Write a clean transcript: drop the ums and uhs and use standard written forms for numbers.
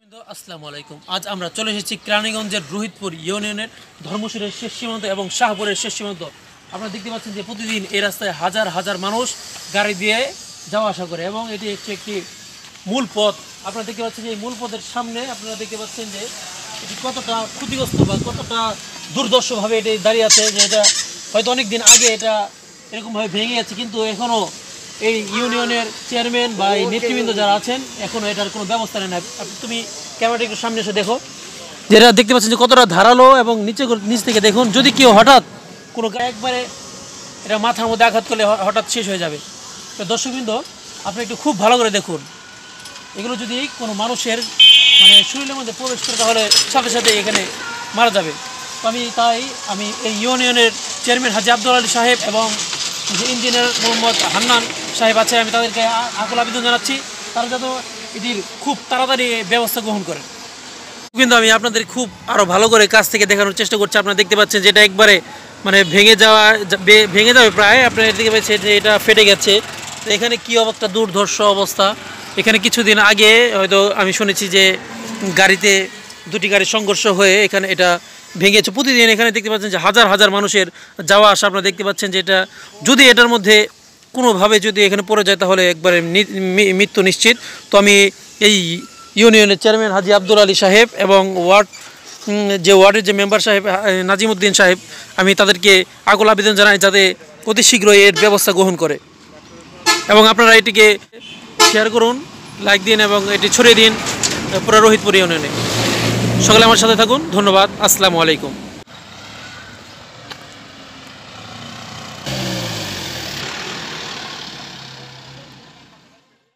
আসসালামু আলাইকুম। আজ আমরা চলে এসেছি কেরানীগঞ্জের রোহিতপুর ইউনিয়নের ধর্মশুরের শেষ সীমান্ত এবং শাহপুরের শেষ সীমান্ত। আপনারা দেখতে পাচ্ছেন যে প্রতিদিন এই রাস্তায় হাজার হাজার মানুষ গাড়ি দিয়ে যাওয়া আসা করে এবং এটি একটি মূল পথ। আপনারা দেখতে পাচ্ছেন যে এই মূল পথের সামনে আপনারা দেখতে পাচ্ছেন যে এটি কতটা ক্ষতিগ্রস্ত বা কতটা দুর্দর্শভাবে এটি দাঁড়িয়ে আছে, যে এটা হয়তো অনেক দিন আগে এটা এরকমভাবে ভেঙে গেছে, কিন্তু এখনও এই ইউনিয়নের চেয়ারম্যান বা এই নেতৃবৃন্দ যারা আছেন এখনও এটার কোনো ব্যবস্থা নেয় না। তুমি ক্যামেরাটা একটু সামনে এসে দেখো, যেটা দেখতে পাচ্ছেন যে কতটা ধারালো এবং নিচ থেকে দেখুন, যদি কেউ হঠাৎ কোনো একবারে এটা মাথার মধ্যে আঘাত করলে হঠাৎ শেষ হয়ে যাবে। তো দর্শকবৃন্দ, আপনি একটু খুব ভালো করে দেখুন, এগুলো যদি কোনো মানুষের শরীরের মধ্যে প্রবেশ করে তাহলে সাথে সাথে এখানে মারা যাবে। তো আমি এই ইউনিয়নের চেয়ারম্যান হাজী আব্দুল আলী সাহেব এবং যে ইঞ্জিনিয়ার মোহাম্মদ হান্নান সাহেব আছে, আমি তাদেরকে আকুল আবেদন জানাচ্ছি তারা যাতে এটির খুব তাড়াতাড়ি ব্যবস্থা গ্রহণ করেন। কিন্তু আমি আপনাদের খুব আরও ভালো করে কাছ থেকে দেখানোর চেষ্টা করছি। আপনারা দেখতে পাচ্ছেন যেটা একবারে ভেঙে যাবে প্রায়। আপনারা দেখতে পাচ্ছেন যে এটা ফেটে গেছে। তো এখানে কী একটা দুর্ধর্ষ অবস্থা। এখানে কিছুদিন আগে হয়তো আমি শুনেছি যে দুটি গাড়ির সংঘর্ষ হয়ে এখানে এটা ভেঙেছে। প্রতিদিন এখানে দেখতে পাচ্ছেন যে হাজার হাজার মানুষের যাওয়া আসা। আপনারা দেখতে পাচ্ছেন যে এটা যদি এটার মধ্যে কোনোভাবে যদি এখানে পড়ে যায় তাহলে একবারে মৃত্যু নিশ্চিত। তো আমি এই ইউনিয়নের চেয়ারম্যান হাজী আব্দুল আলী সাহেব এবং ওয়ার্ডের যে মেম্বার সাহেব নাজিমউদ্দিন সাহেব, আমি তাদেরকে আকুল আবেদন জানাই যাতে অতি শীঘ্রই এর ব্যবস্থা গ্রহণ করে। এবং আপনারা এটিকে শেয়ার করুন, লাইক দিন এবং এটি ছড়িয়ে দিন পুরো রোহিতপুর ইউনিয়নে। সকলে আমার সাথে থাকুন। ধন্যবাদ। আসসালামু আলাইকুম।